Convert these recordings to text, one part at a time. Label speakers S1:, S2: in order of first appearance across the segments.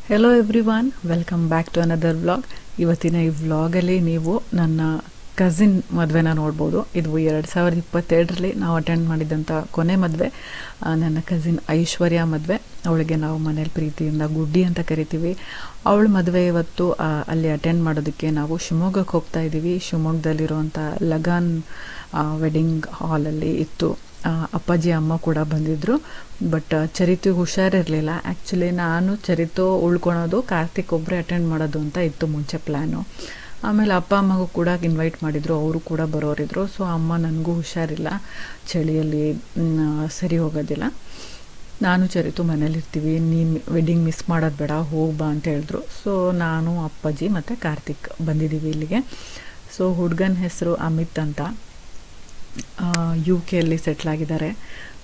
S1: Hello everyone, welcome back to another vlog. ಇವತ್ತಿನ ಈ ವ್ಲಾಗಲ್ಲಿ ನೀವು ನನ್ನ ಕಸಿನ್ ಮದುವೆನ ನೋಡ್ಬೋದು. ಇದು 2022ರಲ್ಲಿ ನಾವು ಅಟೆಂಡ್ ಮಾಡಿದಂಥ ಕೊನೆ ಮದುವೆ, ನನ್ನ ಕಸಿನ್ ಐಶ್ವರ್ಯ ಮದುವೆ. ಅವಳಿಗೆ ನಾವು ಮನೇಲಿ ಪ್ರೀತಿಯಿಂದ ಗುಡ್ಡಿ ಅಂತ ಕರಿತೀವಿ. ಅವಳ ಮದುವೆ ಇವತ್ತು ಅಲ್ಲಿ ಅಟೆಂಡ್ ಮಾಡೋದಕ್ಕೆ ನಾವು ಶಿವಮೊಗ್ಗಕ್ಕೆ ಹೋಗ್ತಾ ಇದ್ದೀವಿ. ಶಿವಮೊಗ್ಗದಲ್ಲಿರುವಂಥ ಲಗಾನ್ ವೆಡ್ಡಿಂಗ್ ಹಾಲಲ್ಲಿ ಇತ್ತು. ಅಪ್ಪಾಜಿ ಅಮ್ಮ ಕೂಡ ಬಂದಿದ್ದರು. ಬಟ್ ಚರಿತಿಗೆ ಹುಷಾರಿರಲಿಲ್ಲ. ಆ್ಯಕ್ಚುಲಿ ನಾನು ಚರಿತು ಉಳ್ಕೊಳೋದು, ಕಾರ್ತಿಕ್ ಒಬ್ಬರೇ ಅಟೆಂಡ್ ಮಾಡೋದು ಅಂತ ಇತ್ತು ಮುಂಚೆ ಪ್ಲ್ಯಾನು. ಆಮೇಲೆ ಅಪ್ಪ ಅಮ್ಮಗೂ ಕೂಡ ಇನ್ವೈಟ್ ಮಾಡಿದರು, ಅವರು ಕೂಡ ಬರೋರಿದ್ರು. ಸೊ ಅಮ್ಮ ನನಗೂ ಹುಷಾರಿಲ್ಲ, ಚಳಿಯಲ್ಲಿ ಸರಿ ಹೋಗೋದಿಲ್ಲ, ನಾನು ಚರಿತು ಮನೇಲಿರ್ತೀವಿ, ನೀನು ವೆಡ್ಡಿಂಗ್ ಮಿಸ್ ಮಾಡೋದು ಬೇಡ, ಹೋಗ್ಬಾ ಅಂತ ಹೇಳಿದ್ರು. ಸೊ ನಾನು ಅಪ್ಪಾಜಿ ಮತ್ತು ಕಾರ್ತಿಕ್ ಬಂದಿದ್ದೀವಿ ಇಲ್ಲಿಗೆ. ಸೊ ಹುಡುಗನ ಹೆಸರು ಅಮಿತ್ ಅಂತ, UK ಅಲ್ಲಿ ಸೆಟ್ಲಾಗಿದ್ದಾರೆ.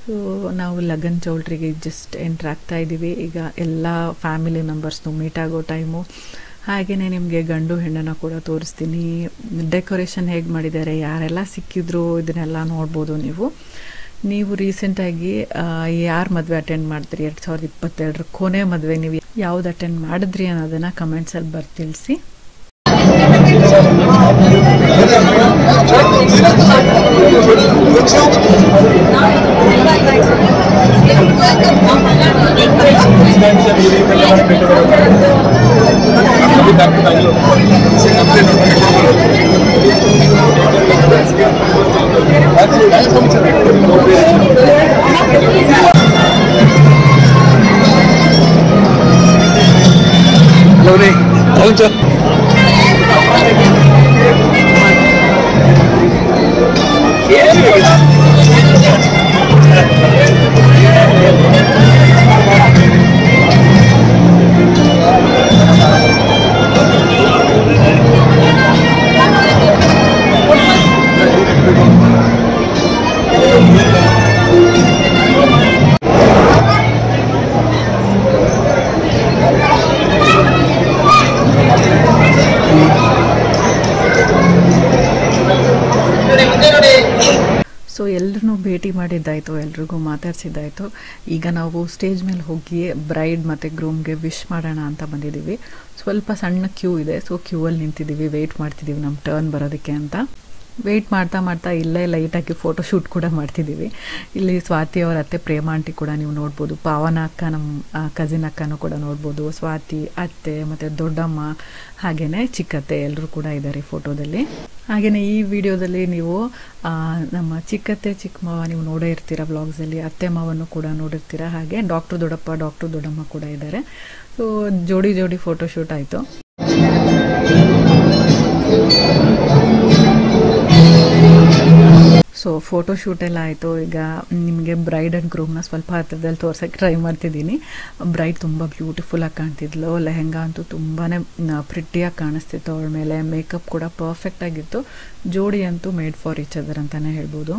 S1: ಸೊ ನಾವು ಲಗನ್ ಚೌಲ್ಟ್ರಿಗೆ ಜಸ್ಟ್ ಎಂಟ್ರ್ ಆಗ್ತಾ ಇದ್ದೀವಿ. ಈಗ ಎಲ್ಲ ಫ್ಯಾಮಿಲಿ ಮೆಂಬರ್ಸ್ನು ಮೀಟ್ ಆಗೋ ಟೈಮು. ಹಾಗೆಯೇ ನಿಮಗೆ ಗಂಡು ಹೆಣ್ಣನ್ನು ಕೂಡ ತೋರಿಸ್ತೀನಿ. ಡೆಕೋರೇಷನ್ ಹೇಗೆ ಮಾಡಿದ್ದಾರೆ, ಯಾರೆಲ್ಲ ಸಿಕ್ಕಿದ್ರು, ಇದನ್ನೆಲ್ಲ ನೋಡ್ಬೋದು ನೀವು ರೀಸೆಂಟಾಗಿ ಯಾರು ಮದುವೆ ಅಟೆಂಡ್ ಮಾಡಿದ್ರಿ 2022 ಕೊನೆ ಮದುವೆ, ನೀವು ಯಾವ್ದು ಅಟೆಂಡ್ ಮಾಡಿದ್ರಿ ಅನ್ನೋದನ್ನು ಕಮೆಂಟ್ಸಲ್ಲಿ ತಿಳಿಸಿ. ಸೊ ಎಲ್ಲರನ್ನೂ ಭೇಟಿ ಮಾಡಿದ್ದಾಯಿತು, ಎಲ್ರಿಗೂ ಮಾತಾಡ್ಸಿದ್ದಾಯಿತು. ಈಗ ನಾವು ಸ್ಟೇಜ್ ಮೇಲೆ ಹೋಗಿ ಬ್ರೈಡ್ ಮತ್ತು ಗ್ರೂಮ್ಗೆ ವಿಶ್ ಮಾಡೋಣ ಅಂತ ಬಂದಿದ್ದೀವಿ. ಸ್ವಲ್ಪ ಸಣ್ಣ ಕ್ಯೂ ಇದೆ, ಸೊ ಕ್ಯೂವಲ್ಲಿ ನಿಂತಿದ್ದೀವಿ, ವೆಯ್ಟ್ ಮಾಡ್ತಿದ್ದೀವಿ ನಮ್ಮ ಟರ್ನ್ ಬರೋದಕ್ಕೆ ಅಂತ. ವೆಯ್ಟ್ ಮಾಡ್ತಾ ಇಲ್ಲೇ ಲೈಟಾಗಿ ಫೋಟೋ ಶೂಟ್ ಕೂಡ ಮಾಡ್ತಿದ್ದೀವಿ. ಇಲ್ಲಿ ಸ್ವಾತಿ ಅವರ ಅತ್ತೆ ಪ್ರೇಮ ಆಂಟಿ ಕೂಡ ನೀವು ನೋಡ್ಬೋದು, ಪಾವನ ಅಕ್ಕ ನಮ್ಮ ಕಸಿನ್ ಅಕ್ಕನೂ ಕೂಡ ನೋಡ್ಬೋದು, ಸ್ವಾತಿ ಅತ್ತೆ ಮತ್ತು ದೊಡ್ಡಮ್ಮ ಹಾಗೆಯೇ ಚಿಕ್ಕತ್ತೆ ಎಲ್ಲರೂ ಕೂಡ ಇದ್ದಾರೆ ಫೋಟೋದಲ್ಲಿ. ಹಾಗೆಯೇ ಈ ವಿಡಿಯೋದಲ್ಲಿ ನೀವು ನಮ್ಮ ಚಿಕ್ಕತ್ತೆ ಚಿಕ್ಕ ಮಾವ ನೀವು ನೋಡೇ ಇರ್ತೀರ ವ್ಲಾಗ್ಸಲ್ಲಿ, ಅತ್ತೆ ಮಾವನ್ನು ಕೂಡ ನೋಡಿರ್ತೀರ. ಹಾಗೆ ಡಾಕ್ಟರ್ ದೊಡ್ಡಪ್ಪ ಡಾಕ್ಟರ್ ದೊಡ್ಡಮ್ಮ ಕೂಡ ಇದ್ದಾರೆ. ಸೊ ಜೋಡಿ ಫೋಟೋ ಶೂಟ್ ಆಯಿತು. ಸೊ ಫೋಟೋ ಶೂಟ್ ಎಲ್ಲ ಆಯಿತು. ಈಗ ನಿಮಗೆ ಬ್ರೈಡ್ ಆ್ಯಂಡ್ ಗ್ರೂಮ್ನ ಸ್ವಲ್ಪ ಹತ್ತಿರದಲ್ಲಿ ತೋರ್ಸೋಕ್ಕೆ ಟ್ರೈ ಮಾಡ್ತಿದ್ದೀನಿ. ಬ್ರೈಡ್ ತುಂಬ ಬ್ಯೂಟಿಫುಲ್ಲಾಗಿ ಕಾಣ್ತಿದ್ಲು, ಲೆಹೆಂಗಾ ಅಂತೂ ತುಂಬಾ ಪ್ರಿಟ್ಟಿಯಾಗಿ ಕಾಣಿಸ್ತಿತ್ತು ಅವಳ ಮೇಲೆ, ಮೇಕಪ್ ಕೂಡ ಪರ್ಫೆಕ್ಟಾಗಿತ್ತು. ಜೋಡಿ ಅಂತೂ ಮೇಡ್ ಫಾರ್ ಈಚ್ ಅದರ್ ಅಂತಲೇ ಹೇಳ್ಬೋದು.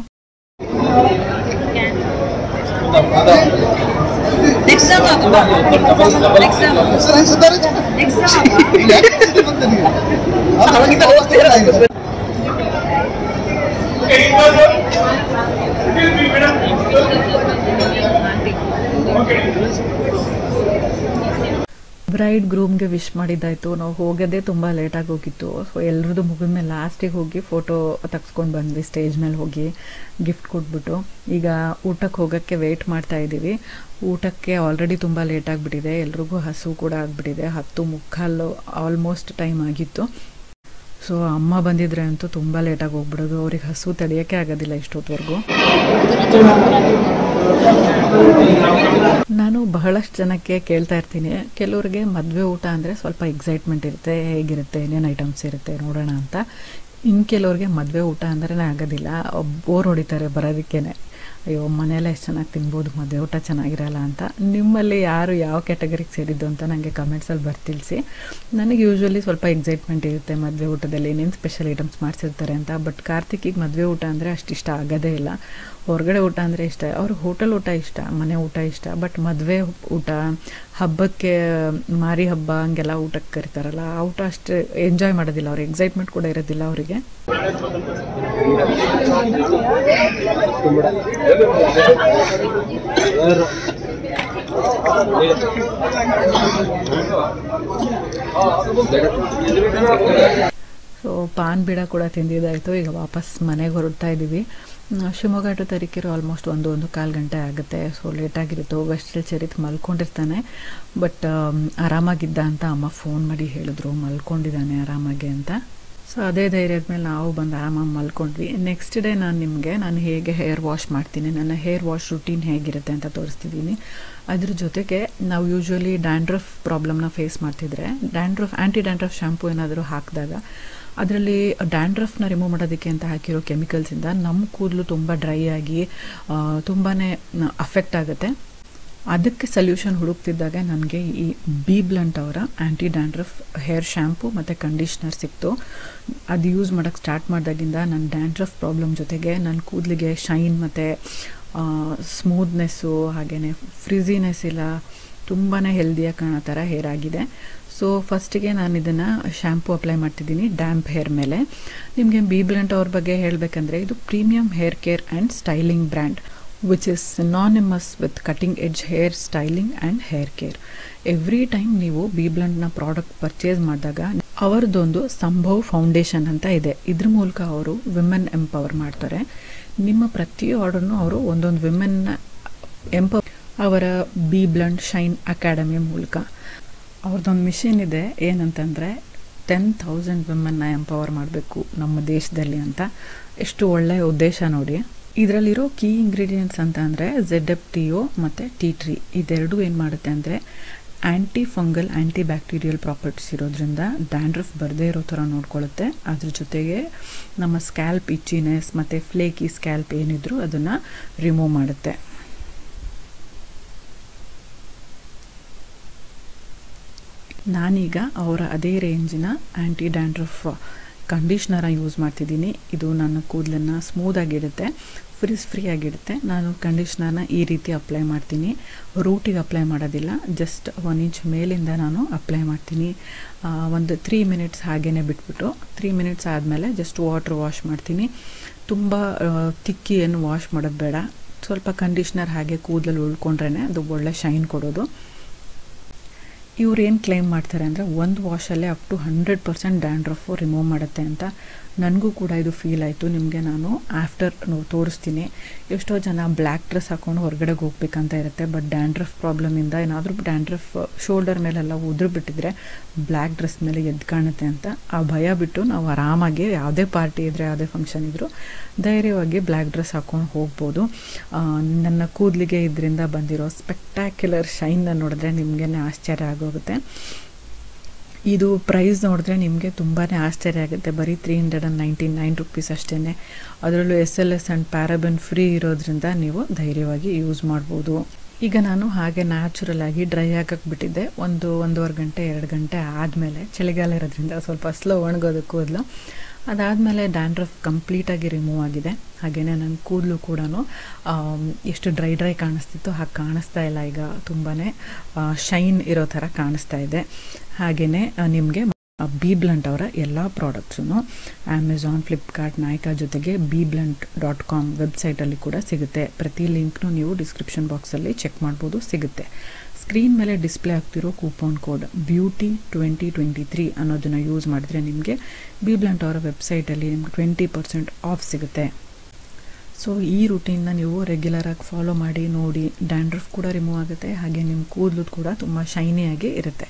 S1: ಬ್ರೈಡ್ ಗ್ರೂಮ್ಗೆ ವಿಶ್ ಮಾಡಿದ್ದಾಯಿತು. ನಾವು ಹೋಗೋದೇ ತುಂಬ ಲೇಟಾಗಿ ಹೋಗಿತ್ತು. ಸೊ ಎಲ್ಲರದ್ದು ಮುಗಿದ್ಮೇಲೆ ಲಾಸ್ಟಿಗೆ ಹೋಗಿ ಫೋಟೋ ತೆಗೆಸ್ಕೊಂಡು ಬಂದ್ವಿ, ಸ್ಟೇಜ್ ಮೇಲೆ ಹೋಗಿ ಗಿಫ್ಟ್ ಕೊಟ್ಬಿಟ್ಟು. ಈಗ ಊಟಕ್ಕೆ ಹೋಗೋಕ್ಕೆ ವೆಯ್ಟ್ ಮಾಡ್ತಾ ಇದ್ದೀವಿ. ಊಟಕ್ಕೆ ಆಲ್ರೆಡಿ ತುಂಬ ಲೇಟ್ ಆಗಿಬಿಟ್ಟಿದೆ, ಎಲ್ರಿಗೂ ಹಸು ಕೂಡ ಆಗಿಬಿಟ್ಟಿದೆ. 10:45 ಆಲ್ಮೋಸ್ಟ್ ಟೈಮ್ ಆಗಿತ್ತು. ಸೊ ಅಮ್ಮ ಬಂದಿದ್ರೆ ಅಂತೂ ತುಂಬ ಲೇಟಾಗಿ ಹೋಗ್ಬಿಡೋದು, ಅವ್ರಿಗೆ ಹಸು ತಡೆಯೋಕ್ಕೆ ಆಗೋದಿಲ್ಲ ಇಷ್ಟೊತ್ತವರೆಗೂ. ನಾನು ಬಹಳಷ್ಟು ಜನಕ್ಕೆ ಕೇಳ್ತಾ ಇರ್ತೀನಿ, ಕೆಲವ್ರಿಗೆ ಮದುವೆ ಊಟ ಅಂದರೆ ಸ್ವಲ್ಪ ಎಕ್ಸೈಟ್ಮೆಂಟ್ ಇರುತ್ತೆ, ಹೇಗಿರುತ್ತೆ, ಏನೇನು ಐಟಮ್ಸ್ ಇರುತ್ತೆ ನೋಡೋಣ ಅಂತ. ಇನ್ನು ಕೆಲವ್ರಿಗೆ ಮದುವೆ ಊಟ ಅಂದ್ರೇ ಆಗೋದಿಲ್ಲ, ಬೋರ್ ಹೊಡಿತಾರೆ ಬರೋದಕ್ಕೇ. ಅಯ್ಯೋ ಮನೆಯಲ್ಲ ಎಷ್ಟು ಚೆನ್ನಾಗಿ ತಿನ್ಬೋದು, ಮದುವೆ ಊಟ ಚೆನ್ನಾಗಿರಲ್ಲ ಅಂತ. ನಿಮ್ಮಲ್ಲಿ ಯಾರು ಯಾವ ಕ್ಯಾಟಗರಿಗೆ ಸೇರಿದ್ದು ಅಂತ ನನಗೆ ಕಮೆಂಟ್ಸಲ್ಲಿ ತಿಳಿಸಿ. ನನಗೆ ಯೂಶ್ವಲಿ ಸ್ವಲ್ಪ ಎಕ್ಸೈಟ್ಮೆಂಟ್ ಇರುತ್ತೆ ಮದುವೆ ಊಟದಲ್ಲಿ, ಏನೇನು ಸ್ಪೆಷಲ್ ಐಟಮ್ಸ್ ಮಾಡಿಸಿರ್ತಾರೆ ಅಂತ. ಬಟ್ ಕಾರ್ತಿಕಿಗೆ ಮದುವೆ ಊಟ ಅಂದರೆ ಅಷ್ಟು ಇಷ್ಟ ಆಗೋದೇ ಇಲ್ಲ. ಹೊರಗಡೆ ಊಟ ಅಂದರೆ ಇಷ್ಟ, ಅವ್ರಿಗೆ ಹೋಟೆಲ್ ಊಟ ಇಷ್ಟ, ಮನೆ ಊಟ ಇಷ್ಟ. ಬಟ್ ಮದುವೆ ಊಟ, ಹಬ್ಬಕ್ಕೆ ಮಾರಿ ಹಬ್ಬ ಹಂಗೆಲ್ಲ ಊಟಕ್ಕೆ ಕರಿತಾರಲ್ಲ, ಆ ಊಟ ಅಷ್ಟು ಎಂಜಾಯ್ ಮಾಡೋದಿಲ್ಲ, ಅವ್ರಿಗೆ ಎಕ್ಸೈಟ್ಮೆಂಟ್ ಕೂಡ ಇರೋದಿಲ್ಲ ಅವರಿಗೆ. ಸೊ ಪಾನ್ ಬೀಡ ಕೂಡ ತಿಂದಿದ್ದಾಯಿತು. ಈಗ ವಾಪಸ್ ಮನೆಗೆ ಹೊರಡ್ತಾ ಇದ್ದೀವಿ. ಶಿವಮೊಗ್ಗ ಟು ತರೀಕೆರೆ ಆಲ್ಮೋಸ್ಟ್ 1-1.25 ಗಂಟೆ ಆಗುತ್ತೆ. ಸೊ ಲೇಟಾಗಿರುತ್ತೆ. ಹೋಗೋಷ್ಟರಲ್ಲಿ ಚರಿತ್ ಮಲ್ಕೊಂಡಿರ್ತಾನೆ. ಬಟ್ ಆರಾಮಾಗಿದ್ದ ಅಂತ ಅಮ್ಮ ಫೋನ್ ಮಾಡಿ ಹೇಳಿದ್ರು, ಮಲ್ಕೊಂಡಿದ್ದಾನೆ ಆರಾಮಾಗಿ ಅಂತ. ಸೊ ಅದೇ ಧೈರ್ಯದ ಮೇಲೆ ನಾವು ಬಂದು ಆರಾಮಾಗಿ ಮಲ್ಕೊಂಡ್ವಿ. ನೆಕ್ಸ್ಟ್ ಡೇ ನಾನು ಹೇಗೆ ಹೇರ್ ವಾಶ್ ಮಾಡ್ತೀನಿ, ನನ್ನ ಹೇರ್ ವಾಶ್ ರುಟೀನ್ ಹೇಗಿರುತ್ತೆ ಅಂತ ತೋರಿಸ್ತಿದ್ದೀನಿ. ಅದ್ರ ಜೊತೆಗೆ ನಾವು ಯೂಶ್ವಲಿ ಡ್ಯಾಂಡ್ರಫ್ ಪ್ರಾಬ್ಲಮ್ನ ಫೇಸ್ ಮಾಡ್ತಿದ್ರೆ ಆ್ಯಂಟಿ ಡ್ಯಾಂಡ್ರಫ್ ಶಾಂಪೂ ಏನಾದರೂ ಹಾಕಿದಾಗ ಅದರಲ್ಲಿ ಡ್ಯಾಂಡ್ರಫ್ನ ರಿಮೂವ್ ಮಾಡೋದಕ್ಕೆ ಅಂತ ಹಾಕಿರೋ ಕೆಮಿಕಲ್ಸಿಂದ ನಮ್ಮ ಕೂದಲು ತುಂಬ ಡ್ರೈ ಆಗಿ ತುಂಬಾ ಅಫೆಕ್ಟ್ ಆಗುತ್ತೆ. ಅದಕ್ಕೆ ಸೊಲ್ಯೂಷನ್ ಹುಡುಕ್ತಿದ್ದಾಗ ನನಗೆ ಈ BBlunt ಅವರ ಆ್ಯಂಟಿ ಡ್ಯಾಂಡ್ರಫ್ ಹೇರ್ ಶ್ಯಾಂಪು ಮತ್ತು ಕಂಡೀಷ್ನರ್ ಸಿಕ್ತು. ಅದು ಯೂಸ್ ಮಾಡೋಕ್ಕೆ ಸ್ಟಾರ್ಟ್ ಮಾಡಿದಾಗಿಂದ ನನ್ನ ಡ್ಯಾಂಡ್ರಫ್ ಪ್ರಾಬ್ಲಮ್ ಜೊತೆಗೆ ನನ್ನ ಕೂದಲಿಗೆ ಶೈನ್ ಮತ್ತು ಸ್ಮೂತ್ನೆಸ್ಸು ಹಾಗೆಯೇ ಫ್ರಿಝಿನೆಸ್ ಇಲ್ಲ, ತುಂಬಾ ಹೆಲ್ದಿಯಾಗಿ ಕಾಣೋ ಥರ ಹೇರ್ ಆಗಿದೆ. ಸೊ ಫಸ್ಟಿಗೆ ನಾನು ಇದನ್ನು ಶ್ಯಾಂಪು ಅಪ್ಲೈ ಮಾಡ್ತಿದ್ದೀನಿ ಡ್ಯಾಂಪ್ ಹೇರ್ ಮೇಲೆ. ನಿಮಗೆ BBlunt ಅವ್ರ ಬಗ್ಗೆ ಹೇಳಬೇಕಂದ್ರೆ ಇದು premium hair care and styling brand which is synonymous with cutting edge hair styling and hair care. Every time ನೀವು BBluntನ ಪ್ರಾಡಕ್ಟ್ ಪರ್ಚೇಸ್ ಮಾಡಿದಾಗ ಅವರದೊಂದು ಸಂಭವ್ ಫೌಂಡೇಶನ್ ಅಂತ ಇದೆ. ಇದ್ರ ಮೂಲಕ ಅವರು ವಿಮೆನ್ ಎಂಪವರ್ ಮಾಡ್ತಾರೆ. ನಿಮ್ಮ ಪ್ರತಿ ಆರ್ಡರ್ನು ಅವರು ಒಂದೊಂದು ವಿಮೆನ್ನ ಅವರ BBlunt ಶೈನ್ ಅಕಾಡೆಮಿ ಮೂಲಕ ಅವ್ರದ್ದೊಂದು ಮಿಷನ್ ಇದೆ. ಏನಂತಂದರೆ 10,000 ವಿಮೆನ್ನ ಎಂಪವರ್ ಮಾಡಬೇಕು ನಮ್ಮ ದೇಶದಲ್ಲಿ ಅಂತ. ಎಷ್ಟು ಒಳ್ಳೆಯ ಉದ್ದೇಶ ನೋಡಿ. ಇದರಲ್ಲಿರೋ ಕೀ ಇಂಗ್ರೀಡಿಯೆಂಟ್ಸ್ ಅಂತ ಅಂದರೆ ZFTO ಮತ್ತು ಟೀ ಟ್ರೀ. ಇದೆರಡು ಏನು ಮಾಡುತ್ತೆ ಅಂದರೆ ಆ್ಯಂಟಿ ಫಂಗಲ್ ಆ್ಯಂಟಿ ಬ್ಯಾಕ್ಟೀರಿಯಲ್ ಪ್ರಾಪರ್ಟೀಸ್ ಇರೋದ್ರಿಂದ ಡ್ಯಾಂಡ್ರಫ್ ಬರದೇ ಇರೋ ಥರ ನೋಡ್ಕೊಳ್ಳುತ್ತೆ. ಅದ್ರ ಜೊತೆಗೆ ನಮ್ಮ ಸ್ಕ್ಯಾಲ್ಪ್ ಇಚ್ಚಿನೆಸ್ ಮತ್ತು ಫ್ಲೇಕಿ ಸ್ಕ್ಯಾಲ್ಪ್ ಏನಿದ್ರು ಅದನ್ನು ರಿಮೂವ್ ಮಾಡುತ್ತೆ. ನಾನೀಗ ಅವರ ಅದೇ ರೇಂಜಿನ ಆ್ಯಂಟಿ ಡ್ಯಾಂಡ್ರಫ್ ಕಂಡೀಷ್ನರ ಯೂಸ್ ಮಾಡ್ತಿದ್ದೀನಿ. ಇದು ನನ್ನ ಕೂದಲನ್ನು ಸ್ಮೂದಾಗಿಡುತ್ತೆ, ಫ್ರೀ ಆಗಿಡುತ್ತೆ. ನಾನು ಕಂಡೀಷ್ನರ್ನ ಈ ರೀತಿ ಅಪ್ಲೈ ಮಾಡ್ತೀನಿ. ರೂಟಿಗೆ ಅಪ್ಲೈ ಮಾಡೋದಿಲ್ಲ, ಜಸ್ಟ್ 1 ಇಂಚ್ ಮೇಲಿಂದ ನಾನು ಅಪ್ಲೈ ಮಾಡ್ತೀನಿ. ಒಂದು 3 ಮಿನಿಟ್ಸ್ ಹಾಗೇ ಬಿಟ್ಬಿಟ್ಟು 3 ಮಿನಿಟ್ಸ್ ಆದಮೇಲೆ ಜಸ್ಟ್ ವಾಟ್ರ್ ವಾಶ್ ಮಾಡ್ತೀನಿ. ತುಂಬ ತಿಕ್ಕಿ ಏನು ವಾಶ್ ಮಾಡೋದು ಬೇಡ. ಸ್ವಲ್ಪ ಕಂಡೀಷ್ನರ್ ಹಾಗೆ ಕೂದಲಲ್ಲಿ ಉಳ್ಕೊಂಡ್ರೇ ಅದು ಒಳ್ಳೆ ಶೈನ್ ಕೊಡೋದು. ಇವ್ರು ಏನು ಕ್ಲೈಮ್ ಮಾಡ್ತಾರೆ ಅಂದರೆ ಒಂದು ವಾಶಲ್ಲೇ ಅಪ್ ಟು 100% ಡ್ಯಾಂಡ್ರಫು ರಿಮೂವ್ ಮಾಡುತ್ತೆ ಅಂತ. ನನಗೂ ಕೂಡ ಇದು ಫೀಲ್ ಆಯಿತು. ನಿಮಗೆ ನಾನು ಆಫ್ಟರ್ ತೋರಿಸ್ತೀನಿ. ಎಷ್ಟೋ ಜನ ಬ್ಲ್ಯಾಕ್ ಡ್ರೆಸ್ ಹಾಕ್ಕೊಂಡು ಹೊರಗಡೆಗೆ ಹೋಗ್ಬೇಕಂತ ಇರುತ್ತೆ. ಬಟ್ ಡ್ಯಾಂಡ್ರಫ್ ಪ್ರಾಬ್ಲಮಿಂದ ಏನಾದರೂ ಡ್ಯಾಂಡ್ರಫ್ ಶೋಲ್ಡರ್ ಮೇಲೆಲ್ಲ ಉದುರು ಬಿಟ್ಟಿದ್ರೆ ಬ್ಲ್ಯಾಕ್ ಡ್ರೆಸ್ ಮೇಲೆ ಎದ್ದು ಕಾಣುತ್ತೆ ಅಂತ ಆ ಭಯ ಬಿಟ್ಟು ನಾವು ಆರಾಮಾಗಿ ಯಾವುದೇ ಪಾರ್ಟಿ ಇದ್ದರೆ ಯಾವುದೇ ಫಂಕ್ಷನ್ ಇದ್ದರೂ ಧೈರ್ಯವಾಗಿ ಬ್ಲ್ಯಾಕ್ ಡ್ರೆಸ್ ಹಾಕ್ಕೊಂಡು ಹೋಗ್ಬೋದು. ನನ್ನ ಕೂದಲಿಗೆ ಇದರಿಂದ ಬಂದಿರೋ ಸ್ಪೆಕ್ಟ್ಯಾಕ್ಯುಲರ್ ಶೈನ್ನ ನೋಡಿದ್ರೆ ನಿಮಗೇ ಆಶ್ಚರ್ಯ ಆಗೋಗುತ್ತೆ. ಇದು ಪ್ರೈಸ್ ನೋಡಿದ್ರೆ ನಿಮಗೆ ತುಂಬಾ ಆಶ್ಚರ್ಯ ಆಗುತ್ತೆ. ಬರೀ 399 ರೂಪೀಸ್ ಅಷ್ಟೇ. ಅದರಲ್ಲೂ SLS ಆ್ಯಂಡ್ ಪ್ಯಾರಾಬೆನ್ ಫ್ರೀ ಇರೋದ್ರಿಂದ ನೀವು ಧೈರ್ಯವಾಗಿ ಯೂಸ್ ಮಾಡ್ಬೋದು. ಈಗ ನಾನು ಹಾಗೆ ನ್ಯಾಚುರಲ್ ಆಗಿ ಡ್ರೈ ಆಗಕ್ಕೆ ಬಿಟ್ಟಿದ್ದೆ. 1-1.5 ಗಂಟೆ 2 ಗಂಟೆ ಆದಮೇಲೆ ಚಳಿಗಾಲ ಇರೋದ್ರಿಂದ ಸ್ವಲ್ಪ ಸ್ಲೋ ಒಣಗೋದು ಕೂದಲು. ಅದಾದಮೇಲೆ ಡ್ಯಾಂಡ್ರಫ್ ಕಂಪ್ಲೀಟಾಗಿ ರಿಮೂವ್ ಆಗಿದೆ. ಹಾಗೆಯೇ ನನ್ನ ಕೂದಲು ಕೂಡ ಎಷ್ಟು ಡ್ರೈ ಕಾಣಿಸ್ತಿತ್ತು ಹಾಗೆ ಕಾಣಿಸ್ತಾ ಇಲ್ಲ. ಈಗ ತುಂಬಾ ಶೈನ್ ಇರೋ ಥರ ಕಾಣಿಸ್ತಾ ಇದೆ. ಹಾಗೆಯೇ ನಿಮಗೆ BBlunt ಅವರ ಎಲ್ಲ ಪ್ರಾಡಕ್ಟ್ಸು ಅಮೆಝಾನ್, ಫ್ಲಿಪ್ಕಾರ್ಟ್, ನಾಯ್ಕಾ ಜೊತೆಗೆ BBlunt.com ವೆಬ್ಸೈಟಲ್ಲಿ ಕೂಡ ಸಿಗುತ್ತೆ. ಪ್ರತಿ ಲಿಂಕ್ನು ನೀವು ಡಿಸ್ಕ್ರಿಪ್ಷನ್ ಬಾಕ್ಸಲ್ಲಿ ಚೆಕ್ ಮಾಡ್ಬೋದು, ಸಿಗುತ್ತೆ. ಸ್ಕ್ರೀನ್ ಮೇಲೆ ಡಿಸ್ಪ್ಲೇ ಆಗ್ತಿರೋ ಕೂಪನ್ ಕೋಡ್ BEAUTY2023 ಅನ್ನೋದನ್ನು ಯೂಸ್ ಮಾಡಿದ್ರೆ ನಿಮಗೆ BBlunt ಅವರ ವೆಬ್ಸೈಟಲ್ಲಿ ನಿಮ್ಗೆ 20% ಆಫ್ ಸಿಗುತ್ತೆ. ಸೊ ಈ ರೂಟೀನ್ನ ನೀವು ರೆಗ್ಯುಲರಾಗಿ ಫಾಲೋ ಮಾಡಿ ನೋಡಿ. ಡ್ಯಾಂಡ್ರಫ್ ಕೂಡ ರಿಮೂವ್ ಆಗುತ್ತೆ, ಹಾಗೆ ನಿಮ್ಮ ಕೂದಲು ಕೂಡ ತುಂಬ ಶೈನಿಯಾಗಿ ಇರುತ್ತೆ.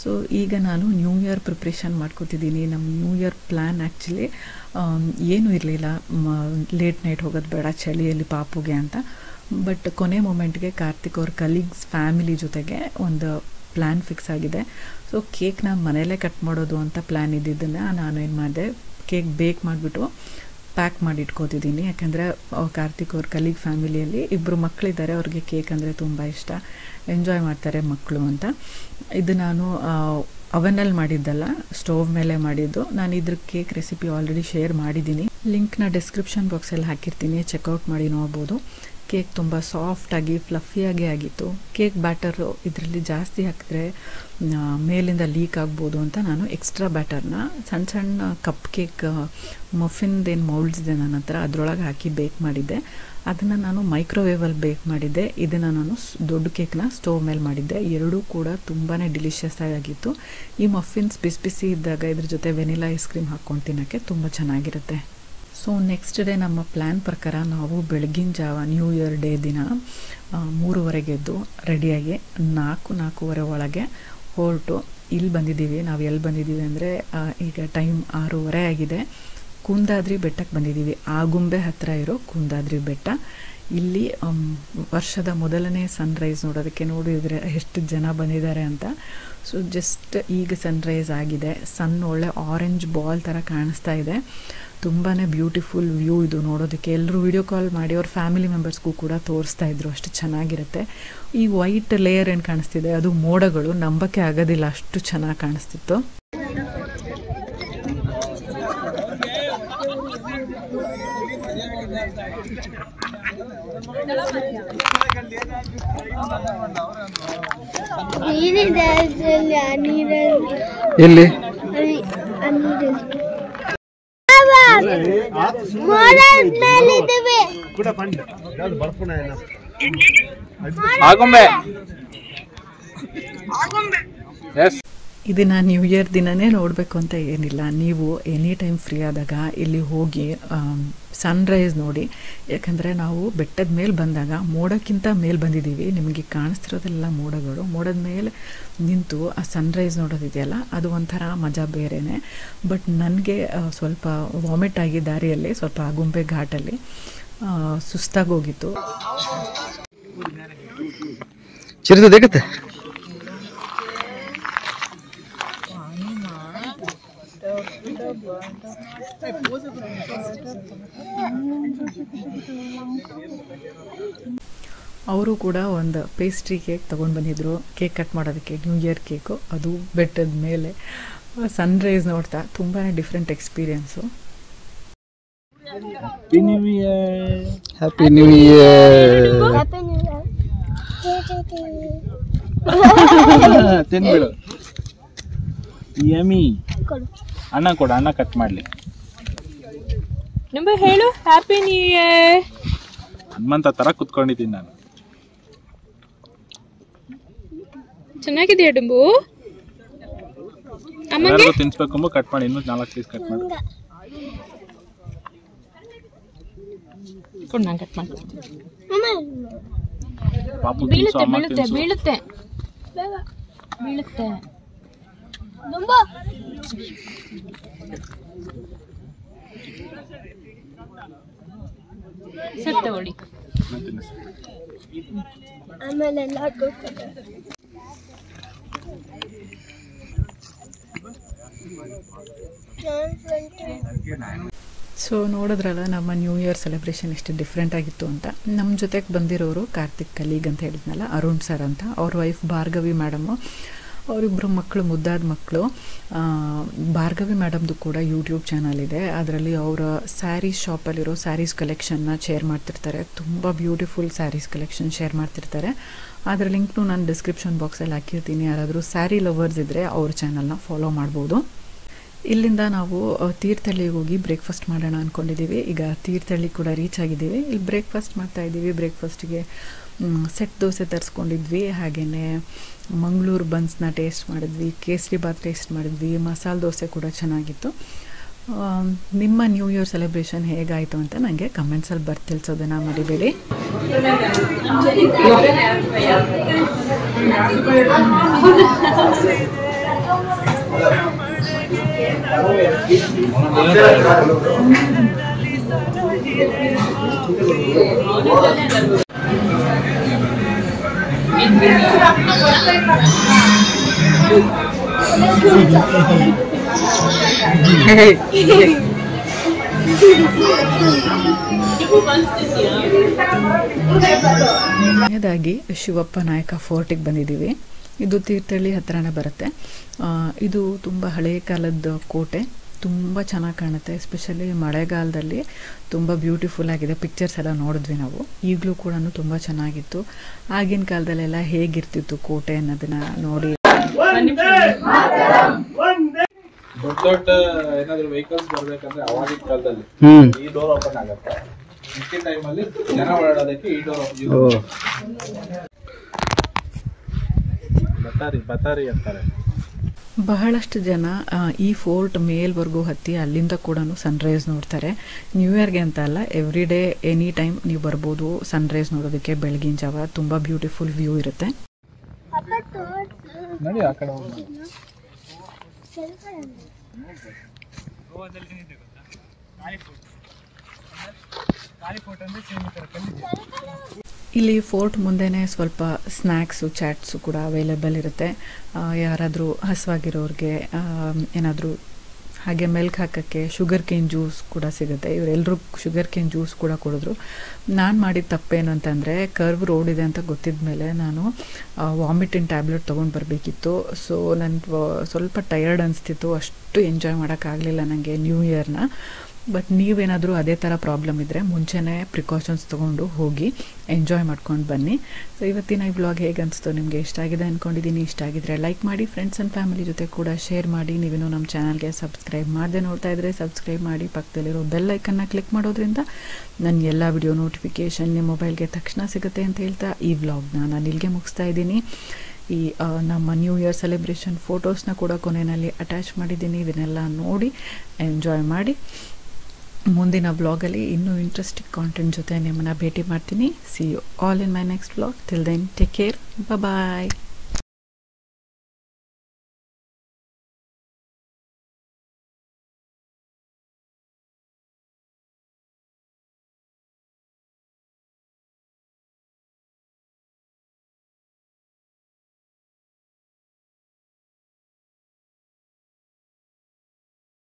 S1: ಸೊ ಈಗ ನಾನು ನ್ಯೂ ಇಯರ್ ಪ್ರಿಪ್ರೇಷನ್ ಮಾಡ್ಕೋತಿದ್ದೀನಿ. ನಮ್ಮ ನ್ಯೂ ಇಯರ್ ಪ್ಲ್ಯಾನ್ ಆ್ಯಕ್ಚುಲಿ ಏನೂ ಇರಲಿಲ್ಲ. ಲೇಟ್ ನೈಟ್ ಹೋಗೋದು ಬೇಡ ಚಳಿಯಲ್ಲಿ ಪಾಪುಗೆ ಅಂತ. ಬಟ್ ಕೊನೆ ಮೂಮೆಂಟ್ಗೆ ಕಾರ್ತಿಕ್ ಅವ್ರ ಕಲೀಗ್ಸ್ ಫ್ಯಾಮಿಲಿ ಜೊತೆಗೆ ಒಂದು ಪ್ಲ್ಯಾನ್ ಫಿಕ್ಸ್ ಆಗಿದೆ. ಸೊ ಕೇಕ್ನ ಮನೆಯಲ್ಲೇ ಕಟ್ ಮಾಡೋದು ಅಂತ ಪ್ಲ್ಯಾನ್ ಇದ್ದಿದ್ದನ್ನು ನಾನು ಏನು ಮಾಡಿದೆ, ಕೇಕ್ ಬೇಕ್ ಮಾಡಿಬಿಟ್ಟು ಪ್ಯಾಕ್ ಮಾಡಿ ಇಟ್ಕೋತಿದ್ದೀನಿ. ಯಾಕಂದರೆ ಕಾರ್ತಿಕ್ ಅವ್ರ ಕಲೀಗ್ ಫ್ಯಾಮಿಲಿಯಲ್ಲಿ 2 ಮಕ್ಕಳಿದ್ದಾರೆ. ಅವ್ರಿಗೆ ಕೇಕ್ ಅಂದರೆ ತುಂಬ ಇಷ್ಟ, ಎಂಜಾಯ್ ಮಾಡ್ತಾರೆ ಮಕ್ಕಳು ಅಂತ. ಇದು ನಾನು ಅವನಲ್ಲಿ ಮಾಡಿದ್ದಲ್ಲ, ಸ್ಟೋವ್ ಮೇಲೆ ಮಾಡಿದ್ದು. ನಾನು ಇದ್ರ ಕೇಕ್ ರೆಸಿಪಿ ಆಲ್ರೆಡಿ ಶೇರ್ ಮಾಡಿದ್ದೀನಿ. ಲಿಂಕ್ನ ಡಿಸ್ಕ್ರಿಪ್ಷನ್ ಬಾಕ್ಸಲ್ಲಿ ಹಾಕಿರ್ತೀನಿ, ಚೆಕ್ಔಟ್ ಮಾಡಿ ನೋಡ್ಬೋದು. ಕೇಕ್ ತುಂಬ ಸಾಫ್ಟಾಗಿ ಫ್ಲಫಿಯಾಗಿ ಆಗಿತ್ತು. ಕೇಕ್ ಬ್ಯಾಟರು ಇದರಲ್ಲಿ ಜಾಸ್ತಿ ಹಾಕಿದ್ರೆ ಮೇಲಿಂದ ಲೀಕ್ ಆಗ್ಬೋದು ಅಂತ ನಾನು ಎಕ್ಸ್ಟ್ರಾ ಬ್ಯಾಟರ್ನ ಸಣ್ಣ ಕಪ್ ಕೇಕ್ ಮಫಿನ್ದೇನು ಮೌಲ್ಡ್ಸ್ ಇದೆ ನನ್ನ ಹತ್ರ, ಅದರೊಳಗೆ ಹಾಕಿ ಬೇಕ್ ಮಾಡಿದ್ದೆ. ಅದನ್ನು ನಾನು ಮೈಕ್ರೋವೇವಲ್ಲಿ ಬೇಕ್ ಮಾಡಿದ್ದೆ. ಇದನ್ನು ನಾನು ದೊಡ್ಡ ಕೇಕ್ನ ಸ್ಟೋವ್ ಮೇಲೆ ಮಾಡಿದ್ದೆ. ಎರಡೂ ಕೂಡ ತುಂಬಾ ಡಿಲಿಷಿಯಸ್ ಆಗಿತ್ತು. ಈ ಮಫಿನ್ಸ್ ಬಿಸಿ ಬಿಸಿ ಇದ್ದಾಗ ಇದ್ರ ಜೊತೆ ವೆನಿಲಾ ಐಸ್ ಕ್ರೀಮ್ ಹಾಕ್ಕೊಂಡು ತಿನ್ನೋಕ್ಕೆ ತುಂಬ ಚೆನ್ನಾಗಿರುತ್ತೆ. ಸೊ ನೆಕ್ಸ್ಟ್ ಡೇ ನಮ್ಮ ಪ್ಲ್ಯಾನ್ ಪ್ರಕಾರ ನಾವು ಬೆಳಗಿನ ಜಾವ ನ್ಯೂ ಇಯರ್ ಡೇ ದಿನ 3:30ಗೆ ಎದ್ದು ರೆಡಿಯಾಗಿ 4-4:30 ಒಳಗೆ ಹೊರಟು ಇಲ್ಲಿ ಬಂದಿದ್ದೀವಿ. ನಾವು ಎಲ್ಲಿ ಬಂದಿದ್ದೀವಿ ಅಂದರೆ ಈಗ ಟೈಮ್ 6:30 ಆಗಿದೆ. ಕುಂದಾದ್ರಿ ಬೆಟ್ಟಕ್ಕೆ ಬಂದಿದ್ದೀವಿ. ಆಗುಂಬೆ ಹತ್ತಿರ ಇರೋ ಕುಂದಾದ್ರಿ ಬೆಟ್ಟ. ಇಲ್ಲಿ ವರ್ಷದ ಮೊದಲನೇ ಸನ್ರೈಸ್ ನೋಡೋದಕ್ಕೆ ನೋಡಿದರೆ ಎಷ್ಟು ಜನ ಬಂದಿದ್ದಾರೆ ಅಂತ. ಸೊ ಜಸ್ಟ್ ಈಗ ಸನ್ರೈಸ್ ಆಗಿದೆ. ಸನ್ ಒಳ್ಳೆ ಆರೆಂಜ್ ಬಾಲ್ ಥರ ಕಾಣಿಸ್ತಾ ಇದೆ. ತುಂಬಾ ಬ್ಯೂಟಿಫುಲ್ ವ್ಯೂ ಇದು ನೋಡೋದಕ್ಕೆ. ಎಲ್ಲರೂ ವಿಡಿಯೋ ಕಾಲ್ ಮಾಡಿ ಅವ್ರ ಫ್ಯಾಮಿಲಿ ಮೆಂಬರ್ಸ್ಗೂ ಕೂಡ ತೋರಿಸ್ತಾ ಇದ್ರು, ಅಷ್ಟು ಚೆನ್ನಾಗಿರುತ್ತೆ. ಈ ವೈಟ್ ಲೇಯರ್ ಏನು ಕಾಣಿಸ್ತಿದೆ ಅದು ಮೋಡಗಳು, ನಂಬಕ್ಕೆ ಆಗೋದಿಲ್ಲ, ಅಷ್ಟು ಚೆನ್ನಾಗಿ ಕಾಣಿಸ್ತಿತ್ತು.
S2: ಎಲ್ಲಿ ಆಗುಂಬೆ.
S1: ಇದನ್ನು ನ್ಯೂ ಇಯರ್ ದಿನನೇ ನೋಡಬೇಕು ಅಂತ ಏನಿಲ್ಲ. ನೀವು ಎನಿ ಟೈಮ್ ಫ್ರೀ ಆದಾಗ ಇಲ್ಲಿ ಹೋಗಿ ಸನ್ರೈಸ್ ನೋಡಿ. ಯಾಕಂದರೆ ನಾವು ಬೆಟ್ಟದ ಮೇಲೆ ಬಂದಾಗ ಮೋಡಕ್ಕಿಂತ ಮೇಲೆ ಬಂದಿದ್ದೀವಿ. ನಿಮಗೆ ಕಾಣಿಸ್ತಿರೋದೆಲ್ಲ ಮೋಡಗಳು. ಮೋಡದ ಮೇಲೆ ನಿಂತು ಆ ಸನ್ರೈಸ್ ನೋಡೋದಿದೆಯಲ್ಲ, ಅದು ಒಂಥರ ಮಜಾ ಬೇರೆಯೇ. ಬಟ್ ನನಗೆ ಸ್ವಲ್ಪ ವಾಮಿಟ್ ಆಗಿ ದಾರಿಯಲ್ಲಿ ಸ್ವಲ್ಪ ಆಗುಂಬೆ ಘಾಟಲ್ಲಿ ಸುಸ್ತಾಗೋಗಿತ್ತು.
S2: ಚಿರತೆ ದೇಖತ್ತೆ
S1: ಅವರು ಕೂಡ ಒಂದು ಪೇಸ್ಟ್ರಿ ಕೇಕ್ ತೊಗೊಂಡು ಬಂದಿದ್ರು ಕೇಕ್ ಕಟ್ ಮಾಡೋದಕ್ಕೆ, ನ್ಯೂ ಇಯರ್ ಕೇಕು. ಅದು ಬೆಟ್ಟದ ಮೇಲೆ ಸನ್ರೈಸ್ ನೋಡ್ತಾ ತುಂಬಾ different experience.
S2: Happy new year.
S3: ತಿನ್ಬಿಡು. ಯಮಿ. ಅಣ್ಣ ಕೊಡು, ಅಣ್ಣ ಕಟ್ ಮಾಡಲಿ.
S4: ನಂಬ ಹೇಳು ಹ್ಯಾಪಿ ನ್ಯೂ ಇಯರ್.
S3: ಹನುಮಂತ ತರ ಕುತ್ಕೊಂಡಿದ್ದೀನಿ ನಾನು.
S4: ಚೆನ್ನಾಗಿದೆಯಾ ಡುಂಬು? ಅಮ್ಮಂಗೆ
S3: ತಿನ್ಸ್ಬೇಕು. ಕಟ್ ಮಾಡಿ, ಇನ್ನೂ 4 ಪೀಸ್ ಕಟ್ ಮಾಡಿ
S4: ಕೊಡು, ನಾನು ಕಟ್ ಮಾಡ್ತೀನಿ.
S3: ಪಾಪು
S4: ಬೀಳುತ್ತೆ ಬೀಳುತ್ತೆ ಬೀಳುತ್ತೆ ಬೀಳುತ್ತೆ. ಸರ್ ತಗೊಳ್ಳಿ.
S1: ಸೊ ನೋಡಿದ್ರಲ್ಲ ನಮ್ಮ ನ್ಯೂ ಇಯರ್ ಸೆಲೆಬ್ರೇಷನ್ ಎಷ್ಟು ಡಿಫ್ರೆಂಟ್ ಆಗಿತ್ತು ಅಂತ. ನಮ್ಮ ಜೊತೆಗೆ ಬಂದಿರೋರು ಕಾರ್ತಿಕ್ ಕಲೀಗ್ ಅಂತ ಹೇಳಿದ್ನಲ್ಲ, ಅರುಣ್ ಸರ್ ಅಂತ. ಅವ್ರ ವೈಫ್ ಭಾರ್ಗವಿ ಮೇಡಮು. ಅವರಿಬ್ಬರು ಮಕ್ಕಳು, ಮುದ್ದಾದ ಮಕ್ಕಳು. ಭಾರ್ಗವಿ ಮೇಡಮ್ದು ಕೂಡ ಯೂಟ್ಯೂಬ್ ಚಾನಲ್ ಇದೆ. ಅದರಲ್ಲಿ ಅವರ ಸ್ಯಾರೀಸ್ ಶಾಪಲ್ಲಿರೋ ಸ್ಯಾರೀಸ್ ಕಲೆಕ್ಷನ್ನ ಶೇರ್ ಮಾಡ್ತಿರ್ತಾರೆ. ತುಂಬ ಬ್ಯೂಟಿಫುಲ್ ಸ್ಯಾರೀಸ್ ಕಲೆಕ್ಷನ್ ಶೇರ್ ಮಾಡ್ತಿರ್ತಾರೆ. ಅದರ ಲಿಂಕ್ನು ನಾನು ಡಿಸ್ಕ್ರಿಪ್ಷನ್ ಬಾಕ್ಸಲ್ಲಿ ಹಾಕಿರ್ತೀನಿ. ಯಾರಾದರೂ ಸ್ಯಾರಿ ಲವರ್ಸ್ ಇದ್ದರೆ ಅವ್ರ ಚಾನಲ್ನ ಫಾಲೋ ಮಾಡ್ಬೋದು. ಇಲ್ಲಿಂದ ನಾವು ತೀರ್ಥಹಳ್ಳಿಗೆ ಹೋಗಿ ಬ್ರೇಕ್ಫಾಸ್ಟ್ ಮಾಡೋಣ ಅಂದ್ಕೊಂಡಿದ್ದೀವಿ. ಈಗ ತೀರ್ಥಹಳ್ಳಿ ಕೂಡ ರೀಚ್ ಆಗಿದ್ದೀವಿ. ಇಲ್ಲಿ ಬ್ರೇಕ್ಫಾಸ್ಟ್ ಮಾಡ್ತಾಯಿದ್ದೀವಿ. ಬ್ರೇಕ್ಫಾಸ್ಟಿಗೆ ಸೆಟ್ ದೋಸೆ ತರಿಸ್ಕೊಂಡಿದ್ವಿ. ಹಾಗೆಯೇ ಮಂಗಳೂರು ಬನ್ಸ್ನ ಟೇಸ್ಟ್ ಮಾಡಿದ್ವಿ, ಕೇಸರಿ ಬಾತ್ ಟೇಸ್ಟ್ ಮಾಡಿದ್ವಿ, ಮಸಾಲೆ ದೋಸೆ ಕೂಡ ಚೆನ್ನಾಗಿತ್ತು. ನಿಮ್ಮ ನ್ಯೂ ಇಯರ್ ಸೆಲೆಬ್ರೇಷನ್ ಹೇಗಾಯಿತು ಅಂತ ನನಗೆ ಕಮೆಂಟ್ಸಲ್ಲಿ ಬರ್ತಿ ತಿಳಿಸೋದನ್ನು ಮರಿಬೇಡಿ. ಕೊನೆಯದಾಗಿ ಶಿವಪ್ಪ ನಾಯಕ ಫೋರ್ಟಿಗೆ ಬಂದಿದ್ದೀವಿ. ಇದು ತೀರ್ಥಹಳ್ಳಿ ಹತ್ರನೇ ಬರುತ್ತೆ. ಇದು ತುಂಬ ಹಳೆಯ ಕಾಲದ ಕೋಟೆ. ತುಂಬ ಚೆನ್ನಾಗಿ ಕಾಣುತ್ತೆ. ಎಸ್ಪೆಷಲಿ ಮಳೆಗಾಲದಲ್ಲಿ ತುಂಬ ಬ್ಯೂಟಿಫುಲ್ ಆಗಿದೆ. ಪಿಕ್ಚರ್ಸ್ ಎಲ್ಲ ನೋಡಿದ್ವಿ ನಾವು. ಈಗಲೂ ಕೂಡ ತುಂಬ ಚೆನ್ನಾಗಿತ್ತು. ಆಗಿನ ಕಾಲದಲ್ಲೆಲ್ಲ ಹೇಗಿರ್ತಿತ್ತು ಕೋಟೆ ಅನ್ನೋದನ್ನ ನೋಡಿ.
S3: ದೊಡ್ಡ ಏನಾದ್ರು ವೆಹಿಕಲ್ಸ್ ಬರ್ಬೇಕಂದ್ರೆ ಅವಾಗಿನ ಕಾಲದಲ್ಲಿ ಈ ಡೋರ್ ಓಪನ್ ಆಗುತ್ತೆ. ಮಿಕ್ಕಿ ಟೈಮಲ್ಲಿ ಜನ ಓಡಾಡೋದಕ್ಕೆ ಈ ಡೋರ್
S2: ಓ
S3: ಬತಾರಿ ಅಂತಾರೆ.
S1: ಬಹಳಷ್ಟು ಜನ ಈ ಫೋರ್ಟ್ ಮೇಲ್ವರೆಗೂ ಹತ್ತಿ ಅಲ್ಲಿಂದ ಕೂಡ ಸನ್ರೈಸ್ ನೋಡ್ತಾರೆ. ನ್ಯೂ ಇಯರ್ಗೆ ಅಂತ ಅಲ್ಲ, ಎವ್ರಿ ಡೇ ಎನಿ ಟೈಮ್ ನೀವು ಬರ್ಬೋದು ಸನ್ರೈಸ್ ನೋಡೋದಕ್ಕೆ. ಬೆಳಗಿನ ಜಾವ ತುಂಬ ಬ್ಯೂಟಿಫುಲ್ ವ್ಯೂ ಇರುತ್ತೆ.
S3: ನೋಡಿ ಆ ಕಡೆ ಹೋಗಿ.
S1: ಇಲ್ಲಿ ಫೋರ್ಟ್ ಮುಂದೆನೇ ಸ್ವಲ್ಪ ಸ್ನ್ಯಾಕ್ಸು ಚಾಟ್ಸು ಕೂಡ ಅವೈಲೇಬಲ್ ಇರುತ್ತೆ. ಯಾರಾದರೂ ಹಸುವಾಗಿರೋರಿಗೆ ಏನಾದರೂ ಹಾಗೆ ಮೆಲ್ಕ್ ಹಾಕೋಕ್ಕೆ ಶುಗರ್ ಕೇನ್ ಜ್ಯೂಸ್ ಕೂಡ ಸಿಗುತ್ತೆ. ಇವರೆಲ್ಲರೂ ಶುಗರ್ ಕೇನ್ ಜ್ಯೂಸ್ ಕೂಡ ಕೊಡಿದ್ರು. ನಾನು ಮಾಡಿದ ತಪ್ಪೇನು ಅಂತಂದರೆ, ಕರ್ವ್ ರೋಡ್ ಇದೆ ಅಂತ ಗೊತ್ತಿದ್ದ ಮೇಲೆ ನಾನು ವಾಮಿಟಿನ್ ಟ್ಯಾಬ್ಲೆಟ್ ತೊಗೊಂಡು ಬರಬೇಕಿತ್ತು. ಸೊ ನನಗೆ ಸ್ವಲ್ಪ ಟಯರ್ಡ್ ಅನಿಸ್ತಿತ್ತು, ಅಷ್ಟು ಎಂಜಾಯ್ ಮಾಡೋಕ್ಕಾಗಲಿಲ್ಲ ನನಗೆ ನ್ಯೂ ಇಯರ್ನ. ಬಟ್ ನೀವೇನಾದರೂ ಅದೇ ಥರ ಪ್ರಾಬ್ಲಮ್ ಇದ್ದರೆ ಮುಂಚೆನೇ ಪ್ರಿಕಾಷನ್ಸ್ ತೊಗೊಂಡು ಹೋಗಿ ಎಂಜಾಯ್ ಮಾಡ್ಕೊಂಡು ಬನ್ನಿ. ಸೊ ಇವತ್ತಿನ ಈ ವ್ಲಾಗ್ ಹೇಗೆ ಅನಿಸ್ತು, ನಿಮಗೆ ಇಷ್ಟ ಆಗಿದೆ ಅಂದ್ಕೊಂಡಿದ್ದೀನಿ. ಇಷ್ಟ ಆಗಿದ್ರೆ ಲೈಕ್ ಮಾಡಿ, ಫ್ರೆಂಡ್ಸ್ ಆ್ಯಂಡ್ ಫ್ಯಾಮಿಲಿ ಜೊತೆ ಕೂಡ ಶೇರ್ ಮಾಡಿ. ನೀವೇನು ನಮ್ಮ ಚಾನಲ್ಗೆ ಸಬ್ಸ್ಕ್ರೈಬ್ ಮಾಡದೆ ನೋಡ್ತಾ ಇದ್ದರೆ ಸಬ್ಸ್ಕ್ರೈಬ್ ಮಾಡಿ. ಪಕ್ಕದಲ್ಲಿರೋ ಬೆಲ್ ಐಕನ್ನ ಕ್ಲಿಕ್ ಮಾಡೋದ್ರಿಂದ ನನ್ನ ಎಲ್ಲ ವಿಡಿಯೋ ನೋಟಿಫಿಕೇಷನ್ ನಿಮ್ಮ ಮೊಬೈಲ್ಗೆ ತಕ್ಷಣ ಸಿಗುತ್ತೆ ಅಂತ ಹೇಳ್ತಾ ಈ ವ್ಲಾಗ್ನ ನಾನು ಇಲ್ಲಿಗೆ ಮುಗಿಸ್ತಾ ಇದ್ದೀನಿ. ಈ ನಮ್ಮ ನ್ಯೂ ಇಯರ್ ಸೆಲೆಬ್ರೇಷನ್ ಫೋಟೋಸ್ನ ಕೂಡ ಕೊನೆಯಲ್ಲಿ ಅಟ್ಯಾಚ್ ಮಾಡಿದ್ದೀನಿ. ಇದನ್ನೆಲ್ಲ ನೋಡಿ ಎಂಜಾಯ್ ಮಾಡಿ. ಮುಂದಿನ ಬ್ಲಾಗಲ್ಲಿ ಇನ್ನೂ ಇಂಟ್ರೆಸ್ಟಿಂಗ್ ಕಾಂಟೆಂಟ್ ಜೊತೆ ನಿಮ್ಮನ್ನು ಭೇಟಿ ಮಾಡ್ತೀನಿ. See you all in my next blog. Till then take care. Bye.